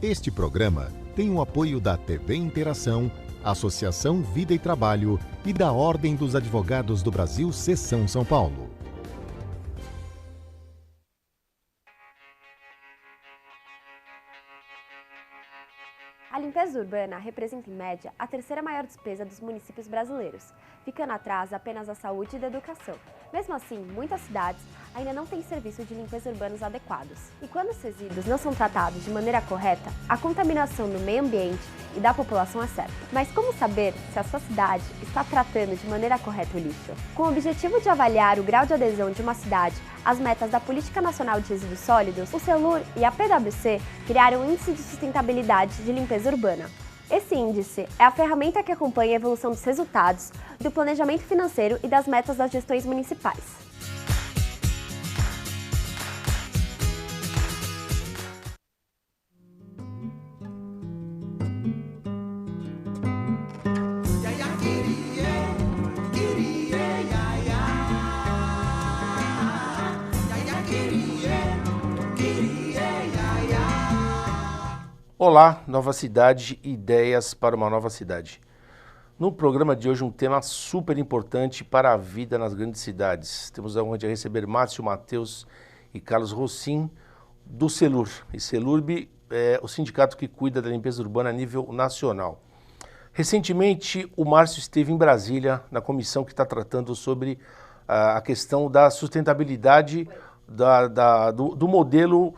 Este programa tem o apoio da TV Interação, Associação Vida e Trabalho e da Ordem dos Advogados do Brasil, Seção São Paulo. A limpeza urbana representa, em média, a terceira maior despesa dos municípios brasileiros, ficando atrás apenas da saúde e da educação. Mesmo assim, muitas cidades ainda não têm serviço de limpeza urbanos adequados. E quando os resíduos não são tratados de maneira correta, a contaminação do meio ambiente e da população é certa. Mas como saber se a sua cidade está tratando de maneira correta o lixo? Com o objetivo de avaliar o grau de adesão de uma cidade às metas da Política Nacional de Resíduos Sólidos, o CELUR e a PwC criaram o Índice de Sustentabilidade de Limpeza Urbana. Esse índice é a ferramenta que acompanha a evolução dos resultados, do planejamento financeiro e das metas das gestões municipais. Olá, Nova Cidade, ideias para uma nova cidade. No programa de hoje, um tema super importante para a vida nas grandes cidades. Temos a honra de receber Márcio Matheus e Carlos Rossim, do CELUR. E CELURB é o sindicato que cuida da limpeza urbana a nível nacional. Recentemente, o Márcio esteve em Brasília, na comissão que está tratando sobre a questão da sustentabilidade do modelo,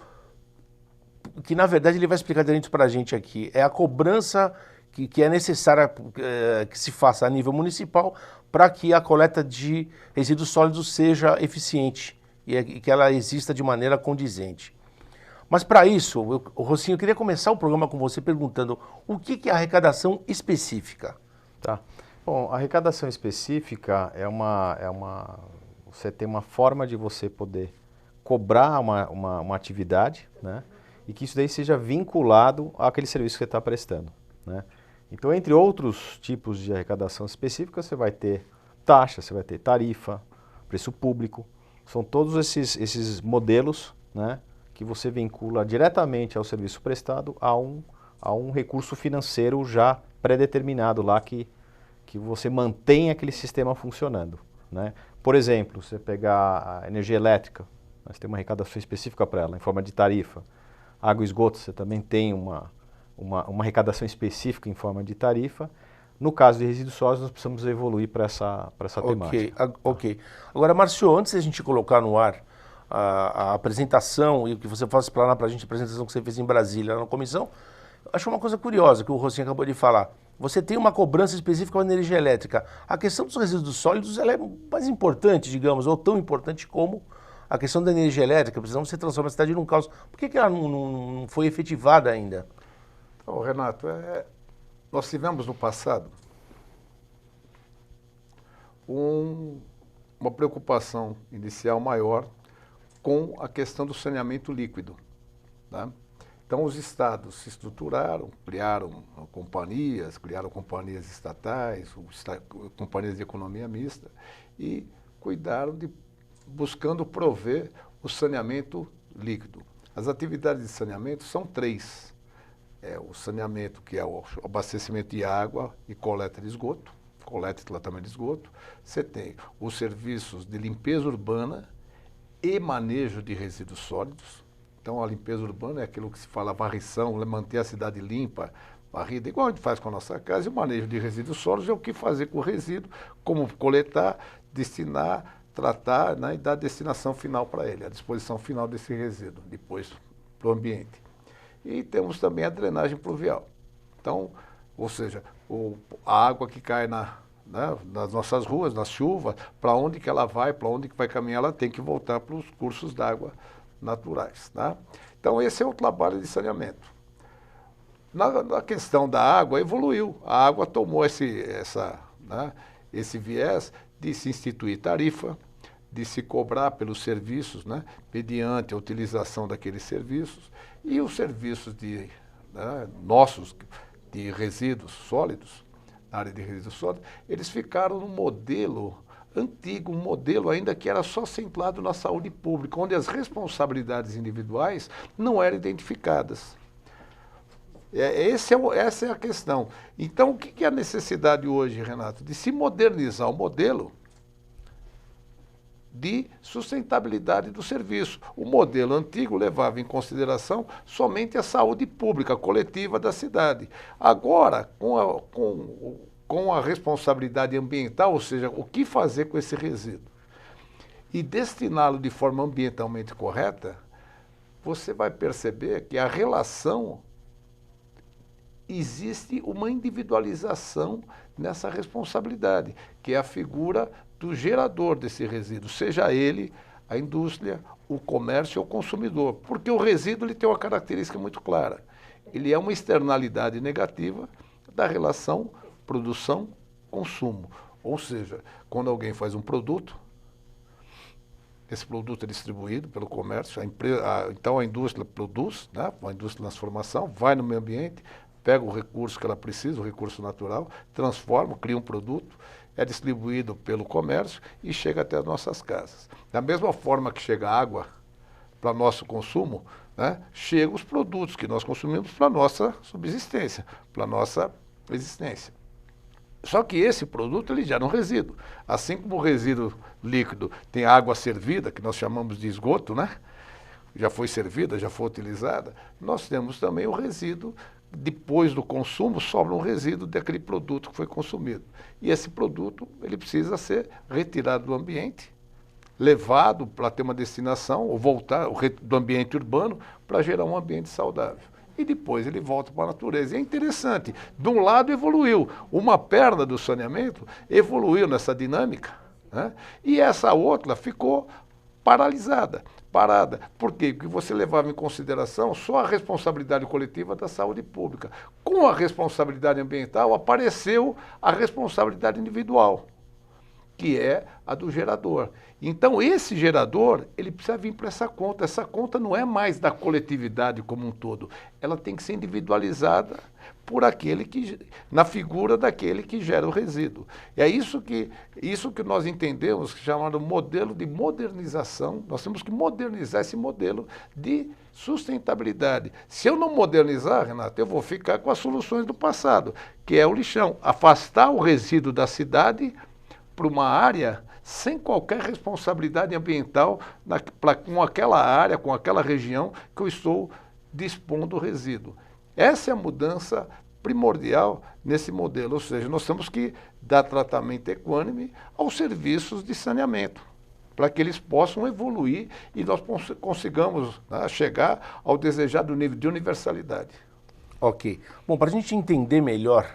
que na verdade ele vai explicar direito para a gente aqui. É a cobrança que é necessária que se faça a nível municipal para que a coleta de resíduos sólidos seja eficiente e que ela exista de maneira condizente. Mas para isso, Rocinho, eu queria começar o programa com você perguntando o que é arrecadação específica? Tá. Bom, a arrecadação específica você tem uma forma de você poder cobrar uma atividade, né? E que isso daí seja vinculado àquele serviço que você está prestando, né? Então, entre outros tipos de arrecadação específica, você vai ter taxa, você vai ter tarifa, preço público. São todos esses modelos, né, que você vincula diretamente ao serviço prestado a um recurso financeiro já pré-determinado lá que você mantém aquele sistema funcionando, né? Por exemplo, você pegar a energia elétrica, nós temos uma arrecadação específica para ela, em forma de tarifa. Água e esgoto, você também tem uma arrecadação específica em forma de tarifa. No caso de resíduos sólidos, nós precisamos evoluir para essa temática. Ok. Agora, Márcio, antes de a gente colocar no ar a apresentação e o que você faz explanar para a gente, a apresentação que você fez em Brasília na comissão, acho uma coisa curiosa que o Rocinho acabou de falar. Você tem uma cobrança específica para a energia elétrica. A questão dos resíduos sólidos ela é mais importante, digamos, ou tão importante como a questão da energia elétrica. Precisamos se transformar a cidade num caos. Por que ela não foi efetivada ainda? Então, Renato, nós tivemos no passado uma preocupação inicial maior com a questão do saneamento líquido, tá? Então, os estados se estruturaram, criaram companhias estatais, companhias de economia mista e cuidaram buscando prover o saneamento líquido. As atividades de saneamento são três. O saneamento, que é o abastecimento de água e coleta de esgoto, coleta e tratamento de esgoto. Você tem os serviços de limpeza urbana e manejo de resíduos sólidos. Então, a limpeza urbana é aquilo que se fala varrição, manter a cidade limpa, varrida, igual a gente faz com a nossa casa. E o manejo de resíduos sólidos é o que fazer com o resíduo, como coletar, destinar, tratar, né, e dar a destinação final para ele, a disposição final desse resíduo, depois para o ambiente. E temos também a drenagem pluvial. Então, ou seja, a água que cai nas nossas ruas, na chuva, para onde que ela vai, para onde que vai caminhar, ela tem que voltar para os cursos d'água naturais, tá? Então, esse é o trabalho de saneamento. Na questão da água, evoluiu. A água tomou esse viés de se instituir tarifa, de se cobrar pelos serviços, né, mediante a utilização daqueles serviços, e os serviços nossos de resíduos sólidos, na área de resíduos sólidos, eles ficaram no modelo antigo, um modelo ainda que era só centrado na saúde pública, onde as responsabilidades individuais não eram identificadas. Essa é a questão. Então, o que é a necessidade hoje, Renato? De se modernizar o modelo de sustentabilidade do serviço. O modelo antigo levava em consideração somente a saúde pública, coletiva da cidade. Agora, com a responsabilidade ambiental, ou seja, o que fazer com esse resíduo, e destiná-lo de forma ambientalmente correta, você vai perceber que a relação existe uma individualização nessa responsabilidade, que é a figura do gerador desse resíduo, seja ele a indústria, o comércio ou o consumidor. Porque o resíduo ele tem uma característica muito clara. Ele é uma externalidade negativa da relação produção-consumo. Ou seja, quando alguém faz um produto, esse produto é distribuído pelo comércio, então a indústria produz, né, a indústria de transformação, vai no meio ambiente, pega o recurso que ela precisa, o recurso natural, transforma, cria um produto, é distribuído pelo comércio e chega até as nossas casas. Da mesma forma que chega a água para nosso consumo, né, chegam os produtos que nós consumimos para a nossa subsistência, para a nossa existência. Só que esse produto ele gera um resíduo. Assim como o resíduo líquido tem água servida, que nós chamamos de esgoto, né? Já foi servida, já foi utilizada, nós temos também o resíduo. Depois do consumo, sobra um resíduo daquele produto que foi consumido. E esse produto ele precisa ser retirado do ambiente, levado para ter uma destinação, ou voltar do ambiente urbano para gerar um ambiente saudável. E depois ele volta para a natureza. E é interessante, de um lado evoluiu, uma perna do saneamento evoluiu nessa dinâmica, né? E essa outra ficou paralisada. Por quê? Porque você levava em consideração só a responsabilidade coletiva da saúde pública. Com a responsabilidade ambiental apareceu a responsabilidade individual, que é a do gerador. Então esse gerador, ele precisa vir para essa conta. Essa conta não é mais da coletividade como um todo. Ela tem que ser individualizada por aquele que, na figura daquele que gera o resíduo. E é isso que nós entendemos, chamado modelo de modernização. Nós temos que modernizar esse modelo de sustentabilidade. Se eu não modernizar, Renato, eu vou ficar com as soluções do passado, que é o lixão. Afastar o resíduo da cidade para uma área sem qualquer responsabilidade ambiental com aquela área, com aquela região que eu estou dispondo o resíduo. Essa é a mudança primordial nesse modelo, ou seja, nós temos que dar tratamento equânime aos serviços de saneamento, para que eles possam evoluir e nós consigamos, né, chegar ao desejado nível de universalidade. Ok. Bom, para a gente entender melhor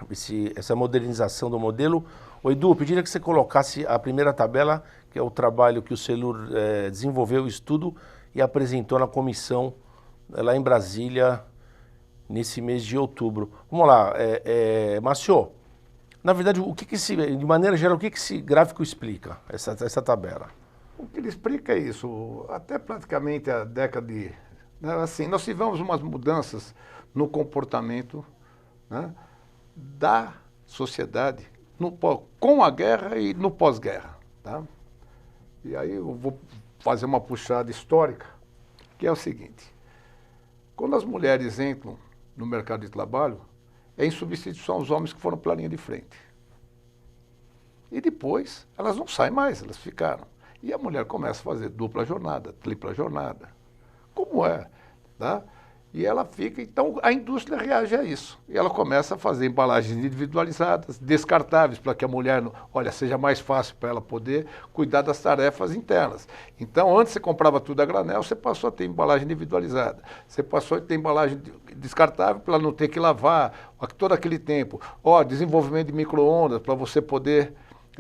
essa modernização do modelo, Edu, eu pediria que você colocasse a primeira tabela, que é o trabalho que o Celur desenvolveu o estudo e apresentou na comissão lá em Brasília, nesse mês de outubro. Vamos lá, Márcio, na verdade, de maneira geral, o que esse gráfico explica, essa tabela? O que ele explica é isso, até praticamente a década de... Né, assim, nós tivemos umas mudanças no comportamento, né, da sociedade com a guerra e no pós-guerra. Tá? E aí eu vou fazer uma puxada histórica, que é o seguinte, quando as mulheres entram no mercado de trabalho, é em substituição aos homens que foram para a linha de frente. E depois, elas não saem mais, elas ficaram. E a mulher começa a fazer dupla jornada, tripla jornada. Como é? Tá? E ela fica, então a indústria reage a isso. E ela começa a fazer embalagens individualizadas, descartáveis, para que a mulher, seja mais fácil para ela poder cuidar das tarefas internas. Então, antes você comprava tudo a granel, você passou a ter embalagem individualizada. Você passou a ter embalagem descartável para ela não ter que lavar todo aquele tempo. Desenvolvimento de micro-ondas para você poder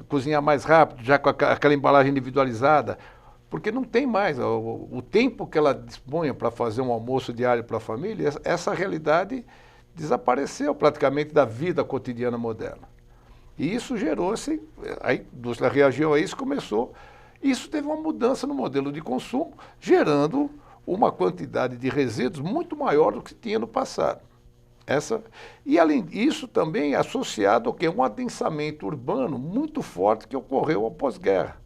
cozinhar mais rápido, já com aquela embalagem individualizada. Porque não tem mais o tempo que ela dispunha para fazer um almoço diário para a família, essa realidade desapareceu praticamente da vida cotidiana moderna. E isso gerou-se, a indústria reagiu a isso, isso teve uma mudança no modelo de consumo, gerando uma quantidade de resíduos muito maior do que tinha no passado. E além disso também associado ao que? Um adensamento urbano muito forte que ocorreu após guerra.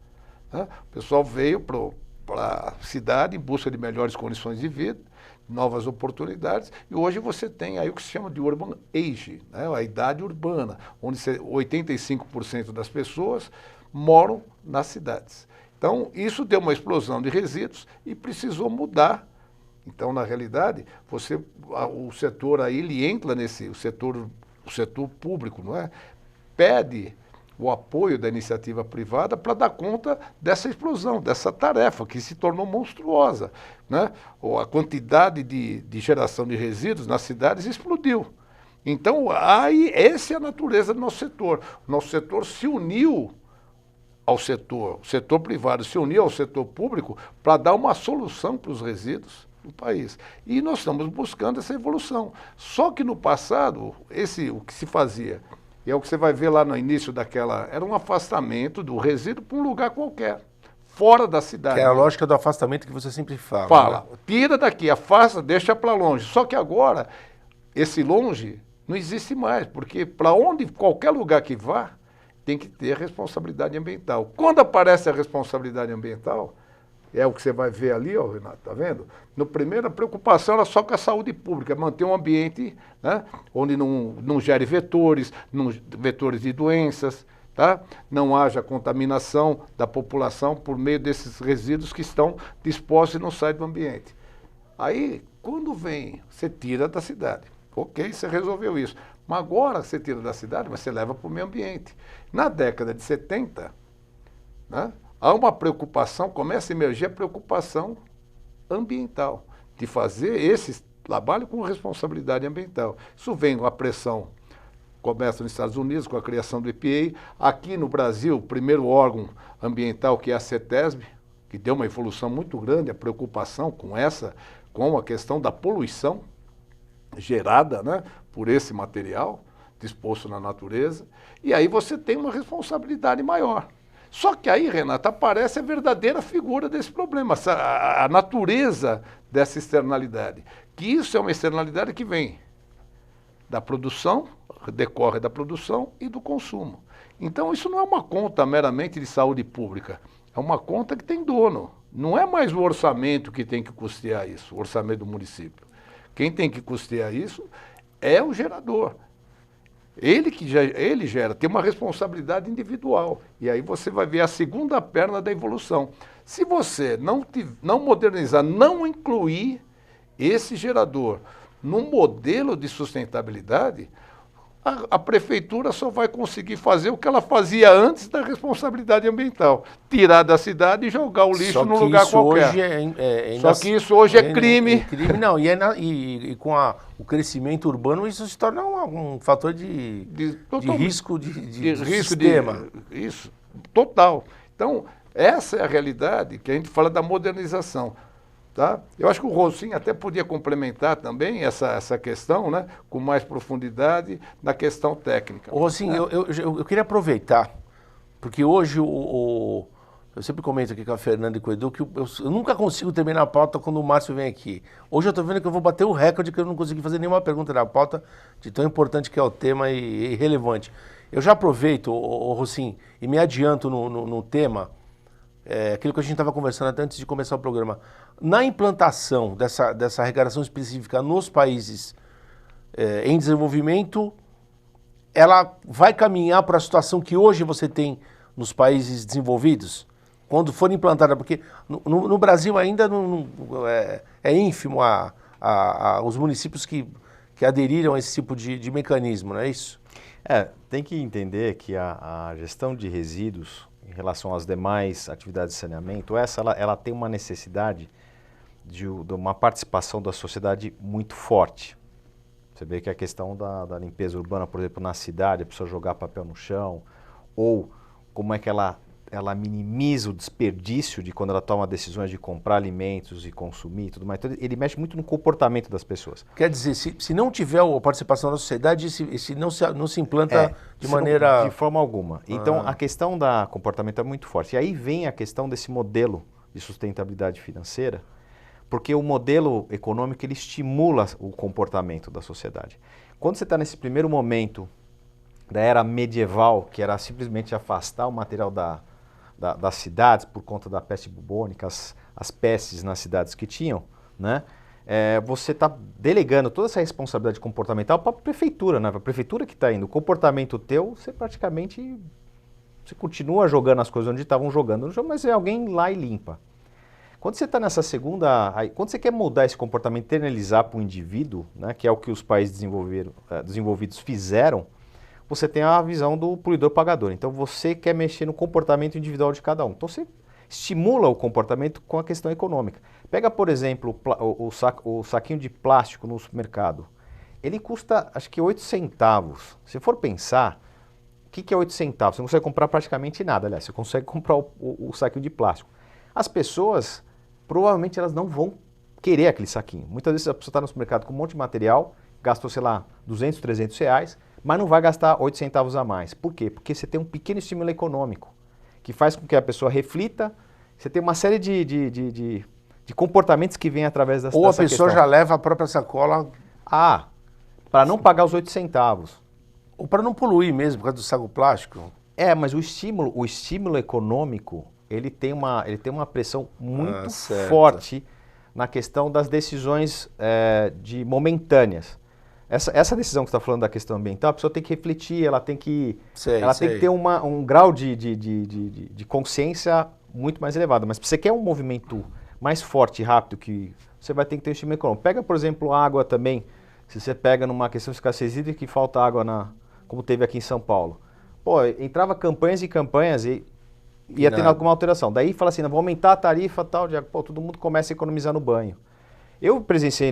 O pessoal veio para a cidade em busca de melhores condições de vida, novas oportunidades, e hoje você tem aí o que se chama de urban age, né? A idade urbana, onde 85% das pessoas moram nas cidades. Então, isso deu uma explosão de resíduos e precisou mudar. Então, na realidade, o setor aí, ele entra o setor público, não é? Pede o apoio da iniciativa privada para dar conta dessa explosão, dessa tarefa que se tornou monstruosa, né? A quantidade de geração de resíduos nas cidades explodiu. Então, aí, essa é a natureza do nosso setor. O nosso setor se uniu o setor privado se uniu ao setor público para dar uma solução para os resíduos do país. E nós estamos buscando essa evolução. Só que no passado, o que se fazia, e é o que você vai ver lá no início era um afastamento do resíduo para um lugar qualquer, fora da cidade. Que é a lógica do afastamento que você sempre fala. Fala, né? Tira daqui, afasta, deixa para longe. Só que agora, esse longe não existe mais, porque para qualquer lugar que vá, tem que ter responsabilidade ambiental. Quando aparece a responsabilidade ambiental, é o que você vai ver ali, ó, Renato, tá vendo? No primeiro, a preocupação era só com a saúde pública, manter um ambiente, né, onde não gere vetores de doenças, tá? Não haja contaminação da população por meio desses resíduos que estão dispostos e não saem do ambiente. Aí, quando vem, você tira da cidade. Ok, você resolveu isso. Mas agora você tira da cidade, mas você leva para o meio ambiente. Na década de 70, né, há uma preocupação, começa a emergir a preocupação ambiental, de fazer esse trabalho com responsabilidade ambiental. Isso vem com a pressão, começa nos Estados Unidos, com a criação do EPA. Aqui no Brasil, o primeiro órgão ambiental, que é a CETESB, que deu uma evolução muito grande, a preocupação com a questão da poluição gerada, né, por esse material disposto na natureza, e aí você tem uma responsabilidade maior. Só que aí, Renata, aparece a verdadeira figura desse problema, a natureza dessa externalidade, que isso é uma externalidade que vem da produção, decorre da produção e do consumo. Então isso não é uma conta meramente de saúde pública, é uma conta que tem dono. Não é mais o orçamento que tem que custear isso, o orçamento do município. Quem tem que custear isso é o gerador. Ele gera, tem uma responsabilidade individual. E aí você vai ver a segunda perna da evolução. Se você não modernizar, não incluir esse gerador no modelo de sustentabilidade, a prefeitura só vai conseguir fazer o que ela fazia antes da responsabilidade ambiental. Tirar da cidade e jogar o lixo num lugar qualquer. Só que isso hoje é crime. Não, e com o crescimento urbano, isso se torna um fator de risco de sistema. Isso, total. Então, essa é a realidade que a gente fala da modernização. Tá? Eu acho que o Rosim até podia complementar também essa questão, né, com mais profundidade na questão técnica. Rosim, eu queria aproveitar, porque hoje eu sempre comento aqui com a Fernanda e com o Edu que eu nunca consigo terminar a pauta quando o Márcio vem aqui. Hoje eu estou vendo que eu vou bater o recorde que eu não consegui fazer nenhuma pergunta na pauta de tão importante que é o tema e relevante. Eu já aproveito, Rosim, e me adianto no tema, aquilo que a gente estava conversando antes de começar o programa. Na implantação dessa arrecadação específica nos países em desenvolvimento, ela vai caminhar para a situação que hoje você tem nos países desenvolvidos? Quando for implantada, porque no Brasil ainda é ínfimo os municípios que aderiram a esse tipo de mecanismo, não é isso? Tem que entender que a gestão de resíduos em relação às demais atividades de saneamento, ela tem uma necessidade de uma participação da sociedade muito forte. Você vê que a questão da limpeza urbana, por exemplo, na cidade, a pessoa jogar papel no chão, ou como é que ela minimiza o desperdício de quando ela toma decisões de comprar alimentos e consumir e tudo mais. Então, ele mexe muito no comportamento das pessoas. Quer dizer, se não tiver a participação da sociedade, não se implanta de maneira... De forma alguma. Então, a questão da comportamento é muito forte. E aí vem a questão desse modelo de sustentabilidade financeira, porque o modelo econômico ele estimula o comportamento da sociedade. Quando você está nesse primeiro momento da era medieval, que era simplesmente afastar o material das cidades, por conta da peste bubônica, as pestes nas cidades que tinham, né? Você está delegando toda essa responsabilidade comportamental para a prefeitura, né? Para a prefeitura que está indo. O comportamento teu, você praticamente você continua jogando as coisas onde estavam jogando, mas é alguém lá e limpa. Quando você está nessa segunda, quando você quer mudar esse comportamento, internalizar para o indivíduo, né, que é o que os países desenvolvidos fizeram, você tem a visão do poluidor-pagador. Então você quer mexer no comportamento individual de cada um. Então você estimula o comportamento com a questão econômica. Pega, por exemplo, o saquinho de plástico no supermercado. Ele custa, acho que 8 centavos. Se for pensar, o que é 8 centavos? Você não consegue comprar praticamente nada, aliás. Você consegue comprar o saquinho de plástico. As pessoas, provavelmente, elas não vão querer aquele saquinho. Muitas vezes a pessoa está no supermercado com um monte de material, gastou, sei lá, 200, 300 reais, mas não vai gastar 8 centavos a mais. Por quê? Porque você tem um pequeno estímulo econômico, que faz com que a pessoa reflita. Você tem uma série de comportamentos que vêm através dessa Ou a pessoa questão. já leva a própria sacola. Para não pagar os 8 centavos. Ou para não poluir mesmo, por causa do saco plástico. Mas o estímulo econômico, ele tem uma pressão muito forte na questão das decisões momentâneas. Essa decisão que você está falando da questão ambiental, a pessoa tem que refletir, ela tem que ter um grau de consciência muito mais elevado. Mas se você quer um movimento mais forte e rápido, que você vai ter que ter um estímulo econômico. Pega, por exemplo, a água também. Se você pega numa questão de escassez hídrica que falta água, como teve aqui em São Paulo. Entrava campanhas e campanhas e ia tendo alguma alteração. Daí fala assim, vou aumentar a tarifa tal, todo mundo começa a economizar no banho. Eu presenciei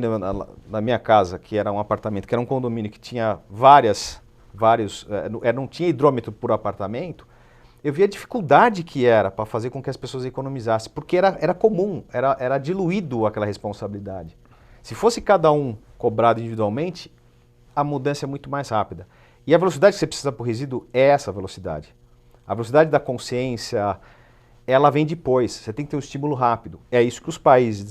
na minha casa, que era um apartamento, que era um condomínio que tinha não tinha hidrômetro por apartamento, eu vi a dificuldade que era para fazer com que as pessoas economizassem, porque era comum, era diluído aquela responsabilidade. Se fosse cada um cobrado individualmente, a mudança é muito mais rápida. E a velocidade que você precisa para o resíduo é essa velocidade. A velocidade da consciência, ela vem depois. Você tem que ter um estímulo rápido. É isso que os países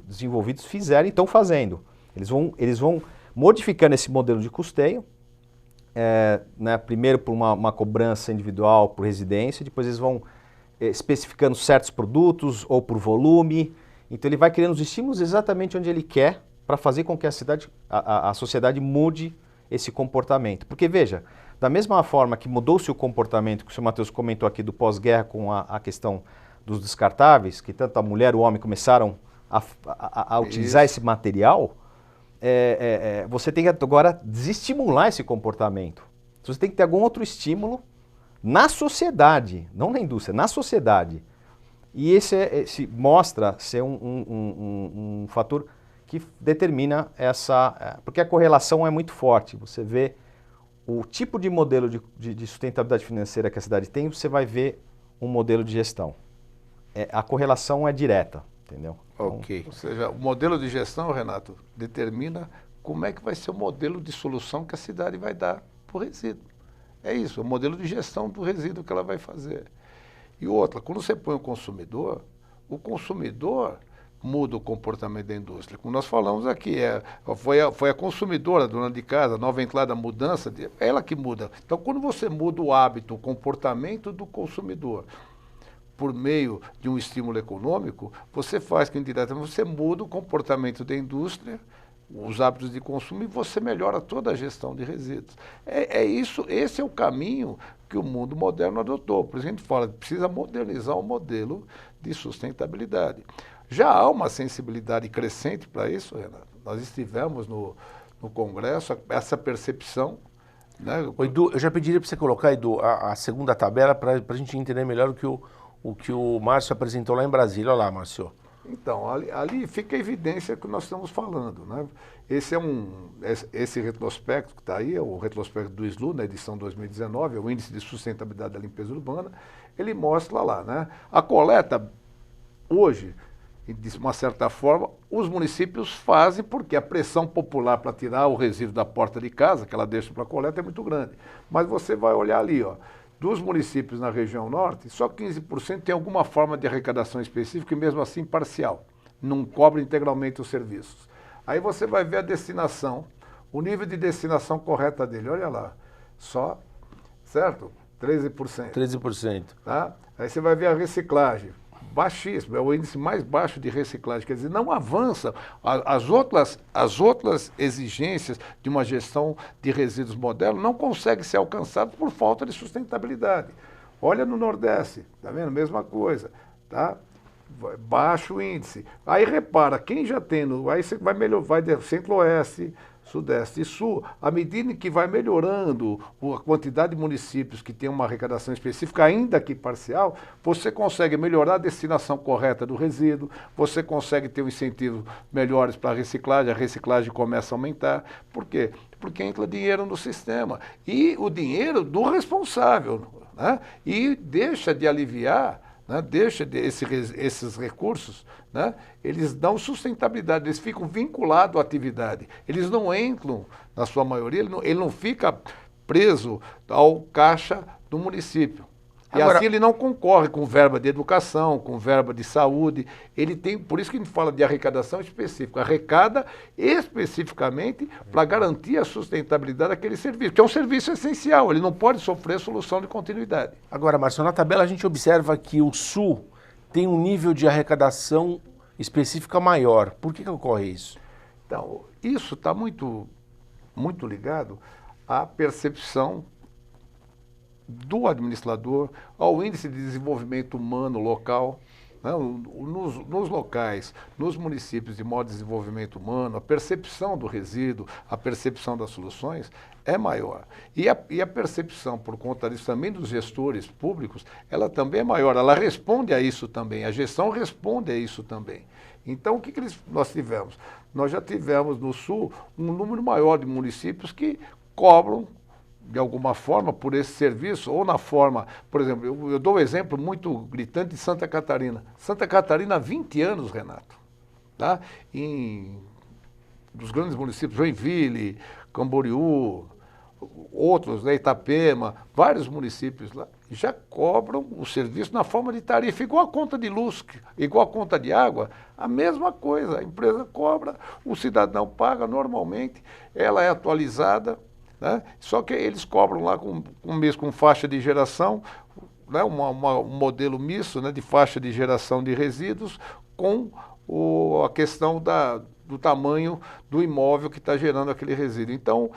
desenvolvidos fizeram e estão fazendo. Eles vão modificando esse modelo de custeio, primeiro por uma cobrança individual por residência, depois eles vão especificando certos produtos ou por volume. Então ele vai criando os estímulos exatamente onde ele quer para fazer com que a sociedade mude esse comportamento. Porque veja, da mesma forma que mudou-se o comportamento, que o senhor Matheus comentou aqui do pós-guerra com a questão dos descartáveis, que tanto a mulher e o homem começaram a utilizar esse material, você tem que agora desestimular esse comportamento. Você tem que ter algum outro estímulo na sociedade, não na indústria, na sociedade. E esse mostra ser um fator que determina porque a correlação é muito forte. Você vê o tipo de modelo de sustentabilidade financeira que a cidade tem, você vai ver um modelo de gestão. A correlação é direta, entendeu? Ok. Ou seja, o modelo de gestão, Renato, determina como é que vai ser o modelo de solução que a cidade vai dar para o resíduo. É isso, o modelo de gestão do resíduo que ela vai fazer. E outra, quando você põe o consumidor muda o comportamento da indústria. Como nós falamos aqui, foi a consumidora, a dona de casa, a nova entrada, a mudança, é ela que muda. Então, quando você muda o hábito, o comportamento do consumidor, por meio de um estímulo econômico, você faz que indiretamente você muda o comportamento da indústria, os hábitos de consumo, e você melhora toda a gestão de resíduos. Esse é o caminho que o mundo moderno adotou. Por isso a gente fala que precisa modernizar o modelo de sustentabilidade. Já há uma sensibilidade crescente para isso, Renato. Nós estivemos no Congresso, essa percepção. Né? Edu, eu já pediria para você colocar, Edu, a segunda tabela para a gente entender melhor o que o Márcio apresentou lá em Brasília. Olha lá, Márcio. Então, ali fica a evidência que nós estamos falando. Né? Esse retrospecto que está aí, é o retrospecto do SLU, na edição 2019, é o Índice de Sustentabilidade da Limpeza Urbana, ele mostra lá, né? A coleta, hoje, de uma certa forma, os municípios fazem porque a pressão popular para tirar o resíduo da porta de casa, que ela deixa para a coleta, é muito grande. Mas você vai olhar ali, dos municípios na região norte, só 15% tem alguma forma de arrecadação específica e mesmo assim parcial. Não cobra integralmente os serviços. Aí você vai ver a destinação, o nível de destinação correta dele. Olha lá, só, certo? 13%. 13%. Tá? Aí você vai ver a reciclagem. Baixíssimo, é o índice mais baixo de reciclagem, quer dizer, não avança. As outras exigências de uma gestão de resíduos moderna não conseguem ser alcançadas por falta de sustentabilidade. Olha no Nordeste, tá vendo? Mesma coisa, tá? Baixo índice. Aí repara, quem já tem, aí você vai melhor, vai de Centro-Oeste, Sudeste e Sul, à medida que vai melhorando a quantidade de municípios que tem uma arrecadação específica, ainda que parcial, você consegue melhorar a destinação correta do resíduo, você consegue ter um incentivo melhores para a reciclagem começa a aumentar. Por quê? Porque entra dinheiro no sistema. E o dinheiro do responsável, né? E deixa de aliviar, né? Esses recursos, né? Eles dão sustentabilidade, eles ficam vinculados à atividade. Eles não entram, na sua maioria, ele não fica preso ao caixa do município. E Agora, assim ele não concorre com verba de educação, com verba de saúde. Ele tem, por isso que a gente fala de arrecadação específica. Arrecada especificamente para garantir a sustentabilidade daquele serviço, que é um serviço essencial, ele não pode sofrer solução de continuidade. Agora, Márcio, na tabela a gente observa que o Sul tem um nível de arrecadação específica maior. Por que ocorre isso? Então, isso está muito ligado à percepção do administrador, ao índice de desenvolvimento humano local, né? Nos locais, nos municípios de maior desenvolvimento humano, a percepção do resíduo, a percepção das soluções é maior. E a percepção, por conta disso também dos gestores públicos, ela também é maior, ela responde a isso também, a gestão responde a isso também. Então, o que nós tivemos? Nós já tivemos no Sul um número maior de municípios que cobram de alguma forma por esse serviço, ou na forma, por exemplo, eu dou um exemplo muito gritante de Santa Catarina. Santa Catarina há 20 anos, Renato, tá? Dos grandes municípios, Joinville, Camboriú, outros, né, Itapema, vários municípios lá, já cobram o serviço na forma de tarifa, igual a conta de luz, igual a conta de água, a mesma coisa, a empresa cobra, o cidadão paga normalmente, ela é atualizada, né? Só que eles cobram lá com faixa de geração, né? Um modelo misto, né? De faixa de geração de resíduos com a questão do tamanho do imóvel que está gerando aquele resíduo. Então,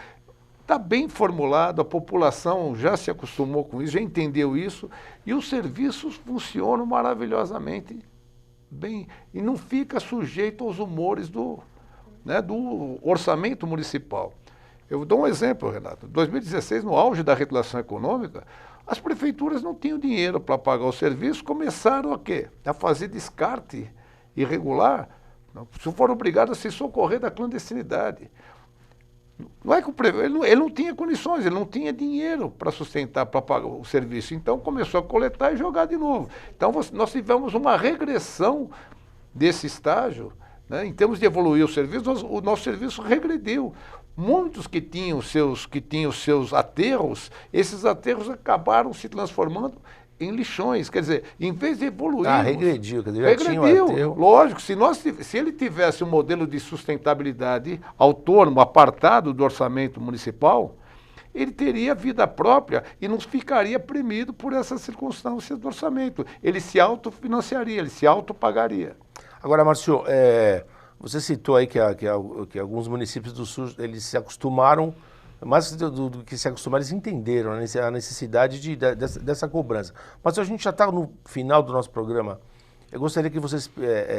está bem formulado, a população já se acostumou com isso, já entendeu isso, e os serviços funcionam maravilhosamente bem, e não fica sujeito aos humores do orçamento municipal. Eu dou um exemplo, Renato. Em 2016, no auge da recuperação econômica, as prefeituras não tinham dinheiro para pagar o serviço, começaram a quê? A fazer descarte irregular, se foram obrigados a se socorrer da clandestinidade. Não é que ele não tinha condições, ele não tinha dinheiro para sustentar, para pagar o serviço. Então começou a coletar e jogar de novo. Então nós tivemos uma regressão desse estágio, né? Em termos de evoluir o serviço, o nosso serviço regrediu. Muitos que tinham seus aterros, esses aterros acabaram se transformando em lixões. Quer dizer, em vez de evoluir. Regrediu, quer dizer, já tinha um aterro. Lógico, se ele tivesse um modelo de sustentabilidade autônomo, apartado do orçamento municipal, ele teria vida própria e não ficaria premido por essas circunstâncias do orçamento. Ele se autofinanciaria, ele se autopagaria. Agora, Márcio, você citou aí que alguns municípios do Sul, eles se acostumaram, mais do que se acostumaram, eles entenderam a necessidade dessa cobrança. Mas a gente já está no final do nosso programa. Eu gostaria que você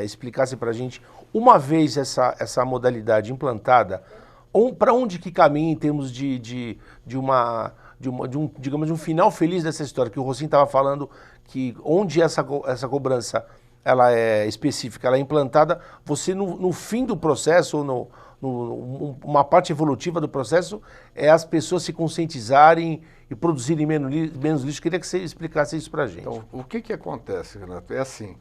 explicasse para a gente, uma vez essa modalidade implantada, para onde que caminha em termos de um final feliz dessa história, que o Rocinho estava falando, que onde essa cobrança ela é específica, ela é implantada, você no fim do processo, ou uma parte evolutiva do processo, é as pessoas se conscientizarem e produzirem menos lixo. Queria que você explicasse isso para a gente. Então, o que acontece, Renato? É assim,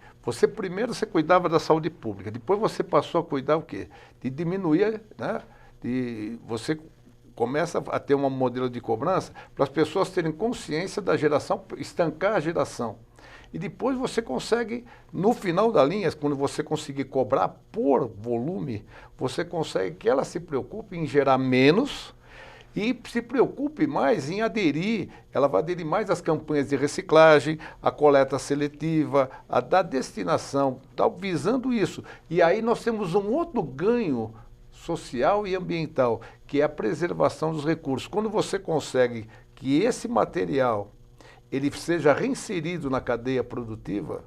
primeiro você cuidava da saúde pública, depois você passou a cuidar o quê? De diminuir, né? Você começa a ter um modelo de cobrança para as pessoas terem consciência da geração, estancar a geração. E depois você consegue, no final da linha, quando você conseguir cobrar por volume, você consegue que ela se preocupe em gerar menos e se preocupe mais em aderir, ela vai aderir mais às campanhas de reciclagem, à coleta seletiva, a da destinação, tá, visando isso. E aí nós temos um outro ganho social e ambiental, que é a preservação dos recursos. Quando você consegue que esse material ele seja reinserido na cadeia produtiva,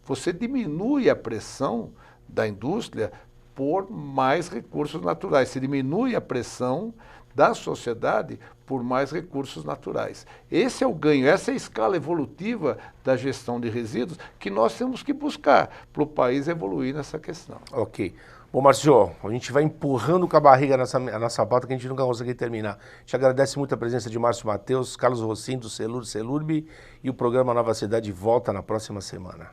você diminui a pressão da indústria por mais recursos naturais. Se diminui a pressão da sociedade por mais recursos naturais. Esse é o ganho, essa é a escala evolutiva da gestão de resíduos que nós temos que buscar para o país evoluir nessa questão. Ok. Bom, Márcio, a gente vai empurrando com a barriga a nossa pauta que a gente nunca consegue terminar. Te agradece muito a presença de Márcio Mateus, Carlos Rossim, do Celurb, e o programa Nova Cidade volta na próxima semana.